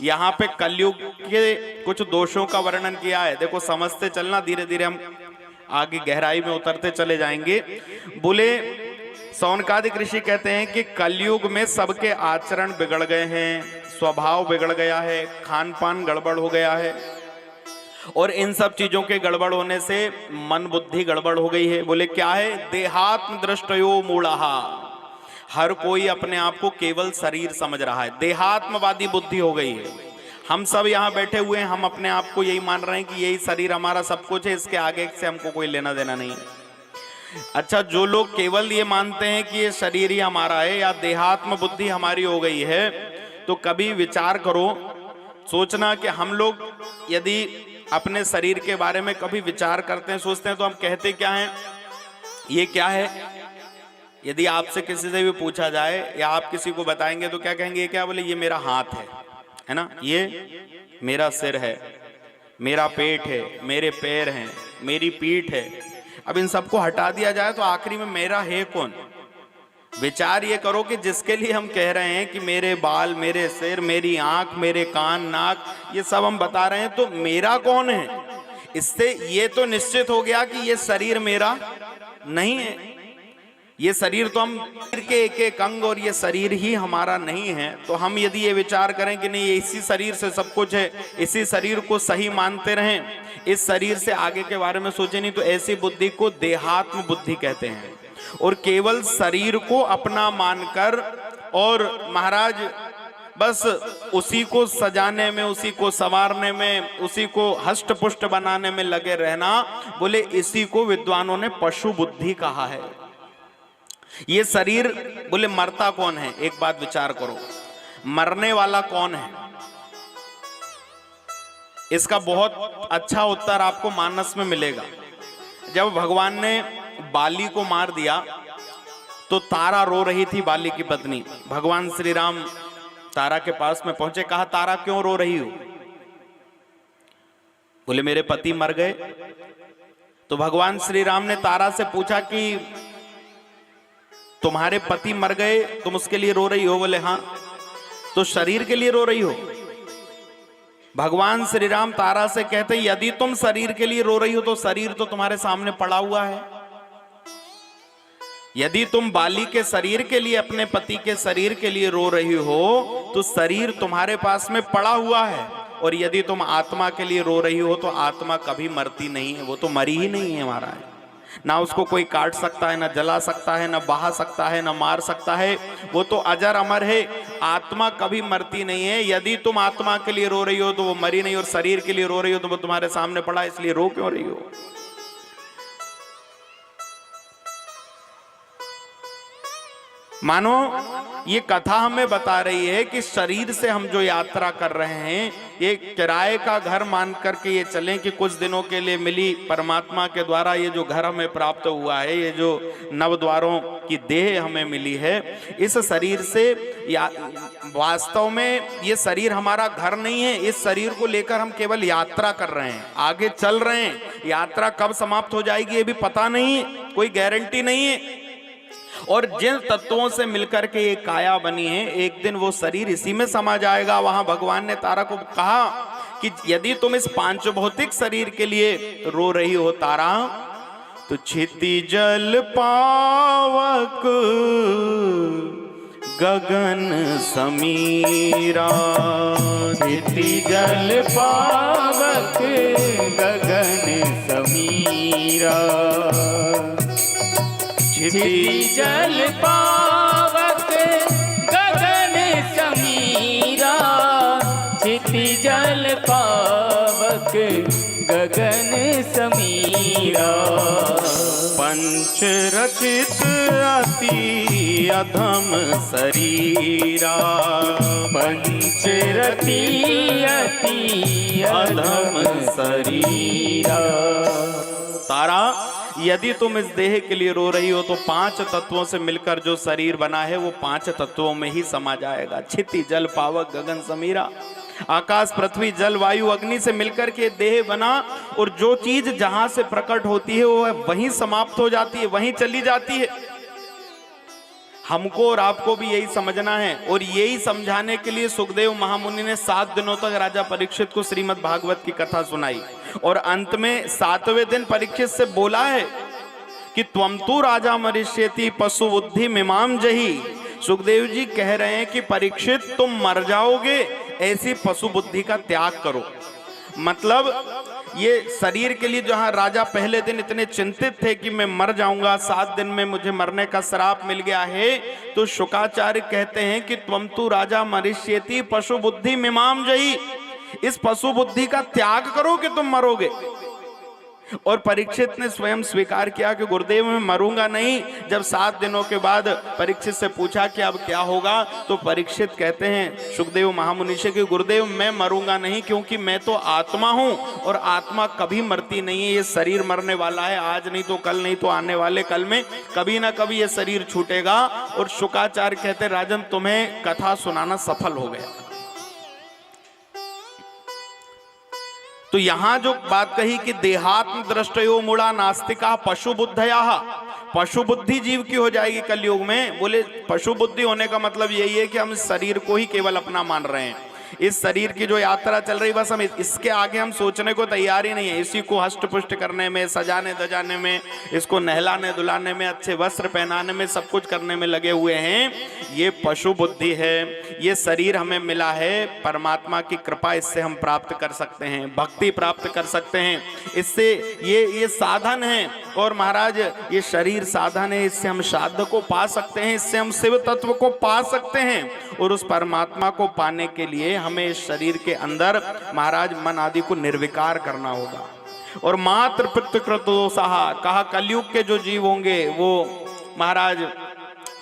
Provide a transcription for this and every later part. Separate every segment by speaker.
Speaker 1: यहाँ पे कलयुग के कुछ दोषों का वर्णन किया है। देखो समझते चलना, धीरे धीरे हम आगे गहराई में उतरते चले जाएंगे। बोले सौनकादिक ऋषि कहते हैं कि कलयुग में सबके आचरण बिगड़ गए हैं, स्वभाव बिगड़ गया है, खान पान गड़बड़ हो गया है, और इन सब चीजों के गड़बड़ होने से मन बुद्धि गड़बड़ हो गई है। बोले क्या है? देहात्म दृष्टयो मूढ़हा, हर कोई अपने आप को केवल शरीर समझ रहा है, देहात्मवादी बुद्धि हो गई है। हम सब यहाँ बैठे हुए हैं, हम अपने आप को यही मान रहे हैं कि यही शरीर हमारा सब कुछ है, इसके आगे से हमको कोई लेना देना नहीं है। अच्छा, जो लोग केवल ये मानते हैं कि ये शरीर ही हमारा है या देहात्म बुद्धि हमारी हो गई है, तो कभी विचार करो, सोचना कि हम लोग यदि अपने शरीर के बारे में कभी विचार करते हैं, सोचते हैं, तो हम कहते क्या हैं? ये क्या है? यदि आपसे किसी से भी पूछा जाए या आप किसी को बताएंगे तो क्या कहेंगे? ये क्या? बोले ये मेरा हाथ है ना, ये मेरा सिर है, मेरा पेट है, मेरे पैर हैं, मेरी पीठ है। अब इन सबको हटा दिया जाए तो आखिरी में मेरा है कौन? विचार ये करो कि जिसके लिए हम कह रहे हैं कि मेरे बाल, मेरे सिर, मेरी आंख, मेरे कान, नाक, ये सब हम बता रहे हैं, तो मेरा कौन है? इससे ये तो निश्चित हो गया कि ये शरीर मेरा नहीं है। ये शरीर तो हम के एक एक अंग, और ये शरीर ही हमारा नहीं है। तो हम यदि ये विचार करें कि नहीं, ये इसी शरीर से सब कुछ है, इसी शरीर को सही मानते रहें, इस शरीर से आगे के बारे में सोचे नहीं, तो ऐसी बुद्धि को देहात्म बुद्धि कहते हैं। और केवल शरीर को अपना मानकर और महाराज बस उसी को सजाने में, उसी को संवारने में, उसी को हष्ट पुष्ट बनाने में लगे रहना, बोले इसी को विद्वानों ने पशु बुद्धि कहा है। ये शरीर, बोले मरता कौन है? एक बात विचार करो, मरने वाला कौन है? इसका बहुत अच्छा उत्तर आपको मानस में मिलेगा। जब भगवान ने बाली को मार दिया तो तारा रो रही थी, बाली की पत्नी। भगवान श्री राम तारा के पास में पहुंचे, कहा तारा क्यों रो रही हो? बोले मेरे पति मर गए। तो भगवान श्री राम ने तारा से पूछा कि तुम्हारे पति मर गए, तुम उसके लिए रो रही हो? बोले हाँ। तो शरीर के लिए रो रही हो? भगवान श्री राम तारा से कहते यदि तुम शरीर के लिए रो रही हो तो शरीर तो तुम्हारे सामने पड़ा हुआ है। यदि तुम बाली के शरीर के लिए, अपने पति के शरीर के लिए रो रही हो तो शरीर तुम्हारे पास में पड़ा हुआ है। और यदि तुम आत्मा के लिए रो रही हो तो आत्मा कभी मरती नहीं है, वो तो मरी ही नहीं है महाराज। ना उसको कोई काट सकता है, ना जला सकता है, ना बहा सकता है, ना मार सकता है, वो तो अजर अमर है। आत्मा कभी मरती नहीं है। यदि तुम आत्मा के लिए रो रही हो तो वो मरी नहीं, और शरीर के लिए रो रही हो तो वो तुम्हारे सामने पड़ा, इसलिए रो क्यों रही हो? मानो ये कथा हमें बता रही है कि शरीर से हम जो यात्रा कर रहे हैं, ये किराए का घर मान करके ये चलें कि कुछ दिनों के लिए मिली परमात्मा के द्वारा ये जो घर हमें प्राप्त हुआ है, ये जो नवद्वारों की देह हमें मिली है, इस शरीर से वास्तव में ये शरीर हमारा घर नहीं है। इस शरीर को लेकर हम केवल यात्रा कर रहे हैं, आगे चल रहे हैं। यात्रा कब समाप्त हो जाएगी ये भी पता नहीं, कोई गारंटी नहीं है। और जिन तत्वों से मिलकर के ये काया बनी है, एक दिन वो शरीर इसी में समा जाएगा। वहां भगवान ने तारा को कहा कि यदि तुम इस पांच भौतिक शरीर के लिए रो रही हो तारा, तो क्षितिजल पावक गगन समीरा,
Speaker 2: क्षितिजल पावक गगन समीरा, क्षितिजल पावक गगन समीरा, क्षितिजल पावक गगन समीरा।
Speaker 1: पंच रचित अति अधम शरीरा,
Speaker 2: पंच रचित अति अधम शरीरा।
Speaker 1: तारा, यदि तुम इस देह के लिए रो रही हो तो पांच तत्वों से मिलकर जो शरीर बना है वो पांच तत्वों में ही समा जाएगा। क्षिति जल पावक गगन समीरा, आकाश पृथ्वी जल वायु अग्नि से मिलकर के देह बना, और जो चीज जहां से प्रकट होती है वो वहीं समाप्त हो जाती है, वहीं चली जाती है। हमको और आपको भी यही समझना है। और यही समझाने के लिए सुखदेव महामुनि ने 7 दिनों तक राजा परीक्षित को श्रीमद् भागवत की कथा सुनाई, और अंत में 7वें दिन परीक्षित से बोला है कि त्वम तु राजा मरिष्यति पशु बुद्धि मिमाम जही। सुखदेव जी कह रहे हैं कि परीक्षित तुम मर जाओगे, ऐसी पशु बुद्धि का त्याग करो। मतलब ये शरीर के लिए जहां राजा पहले दिन इतने चिंतित थे कि मैं मर जाऊंगा, 7 दिन में मुझे मरने का श्राप मिल गया है, तो शुकाचार्य कहते हैं कि त्वम तु राजा मरिष्यति पशु बुद्धि मिमाम जही। इस पशु बुद्धि का त्याग करो कि तुम मरोगे। और परीक्षित ने स्वयं स्वीकार किया कि गुरुदेव मैं मरूंगा नहीं। जब 7 दिनों के बाद परीक्षित से पूछा कि अब क्या होगा, तो परीक्षित कहते हैं सुखदेव महामुनि से कि गुरुदेव मैं मरूंगा नहीं, क्योंकि मैं तो आत्मा हूं और आत्मा कभी मरती नहीं है। ये शरीर मरने वाला है, आज नहीं तो कल, नहीं तो आने वाले कल में कभी ना कभी ये शरीर छूटेगा। और शुकाचार्य कहते राजन तुम्हें कथा सुनाना सफल हो गया। तो यहां जो बात कही कि देहात्म दृष्टयो मूढ़ा नास्तिका पशु बुद्धया, पशु बुद्धि जीव की हो जाएगी कलयुग में। बोले पशु बुद्धि होने का मतलब यही है कि हम शरीर को ही केवल अपना मान रहे हैं। इस शरीर की जो यात्रा चल रही बस हम इसके आगे हम सोचने को तैयार ही नहीं है। इसी को हष्ट पुष्ट करने में, सजाने दजाने में, इसको नहलाने धुलाने में, अच्छे वस्त्र पहनाने में, सब कुछ करने में लगे हुए हैं। ये पशु बुद्धि है। ये शरीर हमें मिला है परमात्मा की कृपा, इससे हम प्राप्त कर सकते हैं, भक्ति प्राप्त कर सकते हैं। इससे ये साधन है। और महाराज ये शरीर साधन है, इससे हम श्राद्ध को पा सकते हैं, इससे हम शिव तत्व को पा सकते हैं। और उस परमात्मा को पाने के लिए हमें इस शरीर के अंदर महाराज मन आदि को निर्विकार करना होगा। और मात्र पितृकृत दोषाः, कहा कलयुग के जो जीव होंगे वो महाराज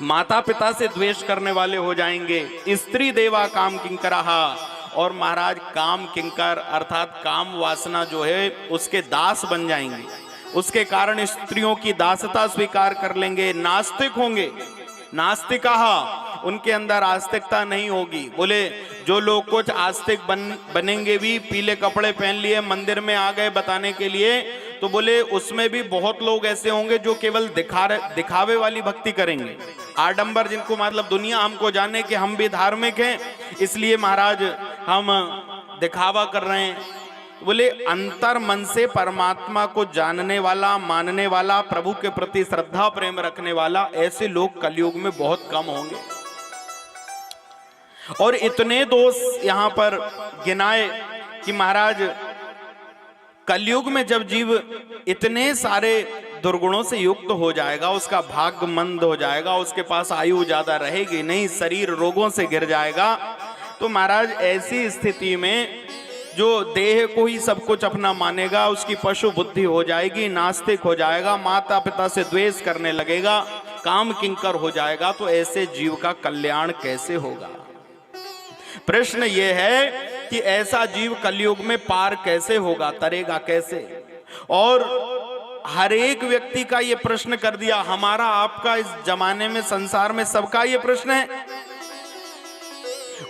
Speaker 1: माता पिता से द्वेष करने वाले हो जाएंगे। स्त्री देवा काम किंकराः, और महाराज काम किंकर अर्थात काम वासना जो है उसके दास बन जाएंगे। उसके कारण स्त्रियों की दासता स्वीकार कर लेंगे, नास्तिक होंगे। नास्तिकाः, उनके अंदर आस्तिकता नहीं होगी। बोले जो लोग कुछ आस्तिक बनेंगे भी, पीले कपड़े पहन लिए मंदिर में आ गए बताने के लिए, तो बोले उसमें भी बहुत लोग ऐसे होंगे जो केवल दिखावे वाली भक्ति करेंगे। आडंबर, जिनको मतलब दुनिया हमको जाने कि हम भी धार्मिक हैं, इसलिए महाराज हम दिखावा कर रहे हैं। बोले अंतर मन से परमात्मा को जानने वाला, मानने वाला, प्रभु के प्रति श्रद्धा प्रेम रखने वाला, ऐसे लोग कलयुग में बहुत कम होंगे। और इतने दोष यहां पर गिनाए कि महाराज कलयुग में जब जीव इतने सारे दुर्गुणों से युक्त हो जाएगा, उसका भाग्य मंद हो जाएगा, उसके पास आयु ज्यादा रहेगी नहीं, शरीर रोगों से घिर जाएगा, तो महाराज ऐसी स्थिति में जो देह को ही सब कुछ अपना मानेगा, उसकी पशु बुद्धि हो जाएगी, नास्तिक हो जाएगा, माता पिता से द्वेष करने लगेगा, काम किंकर हो जाएगा। तो ऐसे जीव का कल्याण कैसे होगा? प्रश्न ये है कि ऐसा जीव कलयुग में पार कैसे होगा, तरेगा कैसे? और हर एक व्यक्ति का ये प्रश्न कर दिया, हमारा आपका इस जमाने में, संसार में सबका ये प्रश्न है।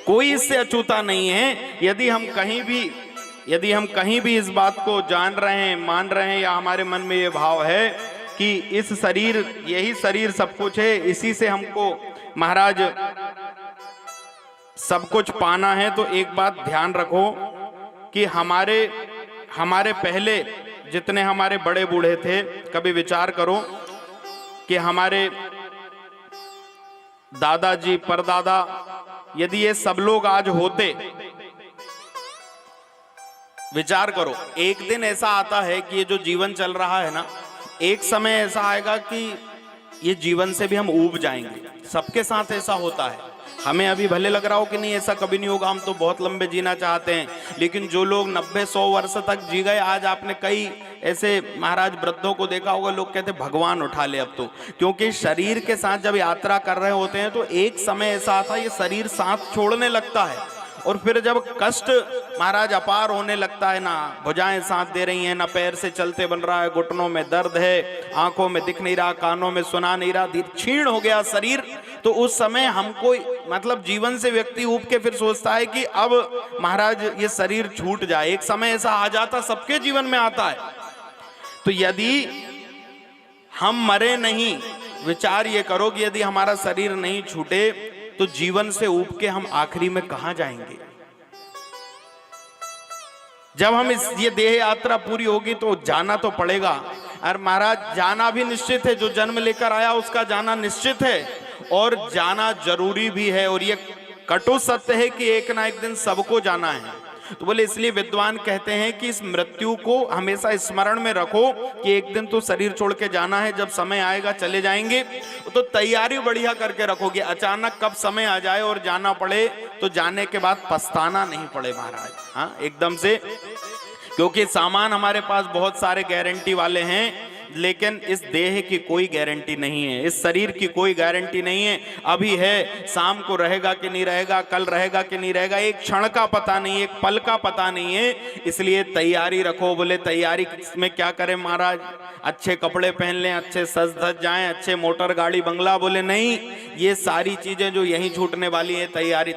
Speaker 1: कोई इससे अछूता नहीं है। यदि हम कहीं भी इस बात को जान रहे हैं, मान रहे हैं, या हमारे मन में ये भाव है कि इस शरीर, यही शरीर सब कुछ है, इसी से हमको महाराज सब कुछ पाना है, तो एक बात ध्यान रखो कि हमारे पहले जितने हमारे बड़े बूढ़े थे, कभी विचार करो कि हमारे दादाजी, परदादा, यदि ये सब लोग आज होते, विचार करो, एक दिन ऐसा आता है कि ये जो जीवन चल रहा है ना, एक समय ऐसा आएगा कि ये जीवन से भी हम ऊब जाएंगे। सबके साथ ऐसा होता है। हमें अभी भले लग रहा हो कि नहीं ऐसा कभी नहीं होगा, हम तो बहुत लंबे जीना चाहते हैं, लेकिन जो लोग 90-100 वर्ष तक जी गए, आज आपने कई ऐसे महाराज वृद्धों को देखा होगा, लोग कहते भगवान उठा ले अब तो, क्योंकि शरीर के साथ जब यात्रा कर रहे होते हैं तो एक समय ऐसा आता है ये शरीर साथ छोड़ने लगता है, और फिर जब कष्ट महाराज अपार होने लगता है, ना भुजाएं साथ दे रही हैं, ना पैर से चलते बन रहा है, घुटनों में दर्द है, आंखों में दिख नहीं रहा, कानों में सुना नहीं रहा, क्षीण हो गया शरीर, तो उस समय हमको मतलब जीवन से व्यक्ति ऊब के फिर सोचता है कि अब महाराज ये शरीर छूट जाए। एक समय ऐसा आ जाता, सबके जीवन में आता है। तो यदि हम मरे नहीं विचार ये करो कि यदि हमारा शरीर नहीं छूटे तो जीवन से ऊब के हम आखिरी में कहां जाएंगे। जब हम ये देह यात्रा पूरी होगी तो जाना तो पड़ेगा। और महाराज जाना भी निश्चित है, जो जन्म लेकर आया उसका जाना निश्चित है और जाना जरूरी भी है। और ये कटु सत्य है कि एक ना एक दिन सबको जाना है। तो बोले इसलिए विद्वान कहते हैं कि इस मृत्यु को हमेशा स्मरण में रखो कि एक दिन तो शरीर छोड़ के जाना है, जब समय आएगा चले जाएंगे। तो तैयारी बढ़िया करके रखोगे, अचानक कब समय आ जाए और जाना पड़े तो जाने के बाद पछताना नहीं पड़े महाराज। हाँ एकदम से, क्योंकि सामान हमारे पास बहुत सारे गारंटी वाले हैं, लेकिन इस देह की कोई गारंटी नहीं है, इस शरीर की कोई गारंटी नहीं है। अभी है, शाम को रहेगा कि नहीं रहेगा, कल रहेगा कि नहीं रहेगा, एक क्षण का पता नहीं, एक पल का पता नहीं है। इसलिए तैयारी रखो। बोले तैयारी में क्या करें महाराज, अच्छे कपड़े पहन लें, अच्छे सज धज जाएं, अच्छे मोटर गाड़ी बंगला। बोले नहीं, ये सारी चीजें जो यहीं छूटने वाली है।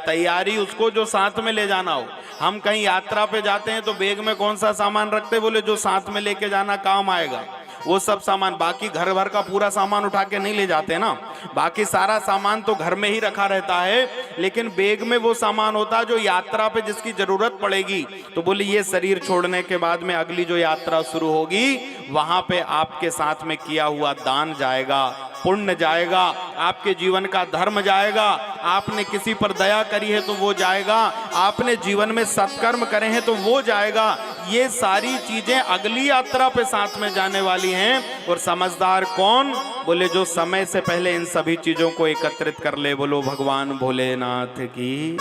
Speaker 1: तैयारी उसको जो साथ में ले जाना हो। हम कहीं यात्रा पे जाते हैं तो बैग में कौन सा सामान रखते, बोले जो साथ में लेके जाना काम आएगा वो सब सामान। बाकी घर भर का पूरा सामान उठा के नहीं ले जाते ना, बाकी सारा सामान तो घर में ही रखा रहता है, लेकिन बैग में वो सामान होता है जो यात्रा पे जिसकी जरूरत पड़ेगी। तो बोले ये शरीर छोड़ने के बाद में अगली जो यात्रा शुरू होगी वहां पे आपके साथ में किया हुआ दान जाएगा, पुण्य जाएगा, आपके जीवन का धर्म जाएगा। आपने किसी पर दया करी है तो वो जाएगा, आपने जीवन में सत्कर्म करे हैं तो वो जाएगा। ये सारी चीजें अगली यात्रा पे साथ में जाने वाली हैं। और समझदार कौन, बोले जो समय से पहले इन सभी चीजों को एकत्रित कर ले। बोलो भगवान भोलेनाथ की।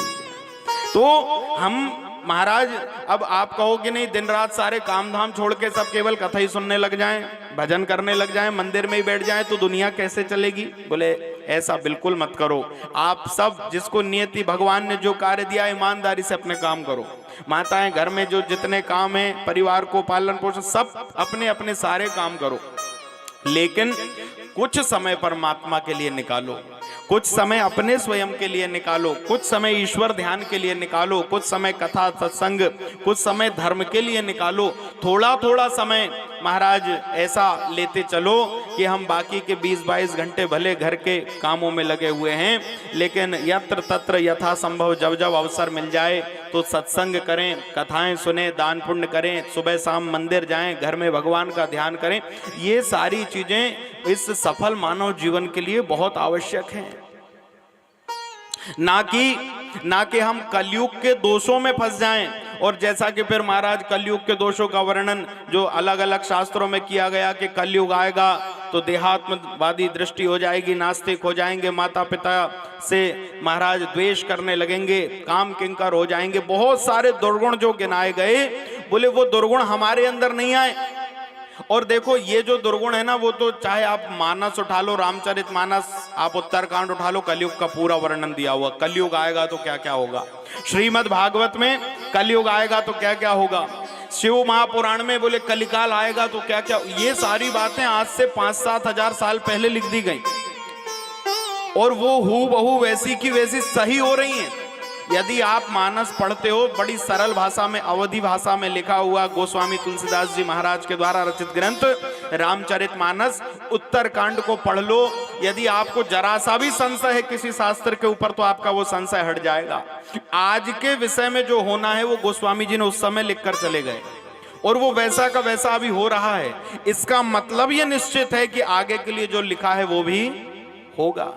Speaker 1: तो हम महाराज अब आप कहो कि नहीं दिन रात सारे काम धाम छोड़ के सब केवल कथा ही सुनने लग जाएं, भजन करने लग जाएं, मंदिर में ही बैठ जाएं तो दुनिया कैसे चलेगी। बोले ऐसा बिल्कुल मत करो। आप सब जिसको नियति भगवान ने जो कार्य दिया ईमानदारी से अपने काम करो। माताएं घर में जो जितने काम है, परिवार को पालन पोषण सब अपने अपने सारे काम करो, लेकिन कुछ समय परमात्मा के लिए निकालो, कुछ समय अपने स्वयं के लिए निकालो, कुछ समय ईश्वर ध्यान के लिए निकालो, कुछ समय कथा सत्संग, कुछ समय धर्म के लिए निकालो। थोड़ा थोड़ा समय महाराज ऐसा लेते चलो कि हम बाकी के 20-22 घंटे भले घर के कामों में लगे हुए हैं, लेकिन यत्र तत्र यथा संभव जब जब अवसर मिल जाए तो सत्संग करें, कथाएं सुने, दान पुण्य करें, सुबह शाम मंदिर जाएं, घर में भगवान का ध्यान करें। ये सारी चीजें इस सफल मानव जीवन के लिए बहुत आवश्यक हैं। ना कि हम कलयुग के दोषों में फंस जाएं। और जैसा कि फिर महाराज कलयुग के दोषों का वर्णन जो अलग अलग शास्त्रों में किया गया कि कलयुग आएगा तो देहात्मवादी दृष्टि हो जाएगी, नास्तिक हो जाएंगे, माता पिता से महाराज द्वेष करने लगेंगे, काम किंकर हो जाएंगे, बहुत सारे दुर्गुण जो गिनाए गए। बोले वो दुर्गुण हमारे अंदर नहीं आए। और देखो ये जो दुर्गुण है ना, वो तो चाहे आप मानस उठा लो, रामचरितमानस, आप उत्तरकांड उठा लो, कलयुग का पूरा वर्णन दिया हुआ। कलयुग आएगा तो क्या क्या होगा, श्रीमद् भागवत में कलयुग आएगा तो क्या क्या होगा, शिव महापुराण में बोले कलिकाल आएगा तो क्या क्या। ये सारी बातें आज से 5-7 हजार साल पहले लिख दी गई और वो हूबहू वैसी की वैसी सही हो रही हैं। यदि आप मानस पढ़ते हो, बड़ी सरल भाषा में, अवधी भाषा में लिखा हुआ गोस्वामी तुलसीदास जी महाराज के द्वारा रचित ग्रंथ रामचरितमानस, उत्तरकांड को पढ़ लो। यदि आपको जरा सा भी संशय है किसी शास्त्र के ऊपर तो आपका वो संशय हट जाएगा। आज के विषय में जो होना है वो गोस्वामी जी ने उस समय लिखकर चले गए और वो वैसा का वैसा अभी हो रहा है। इसका मतलब ये निश्चित है कि आगे के लिए जो लिखा है वो भी होगा।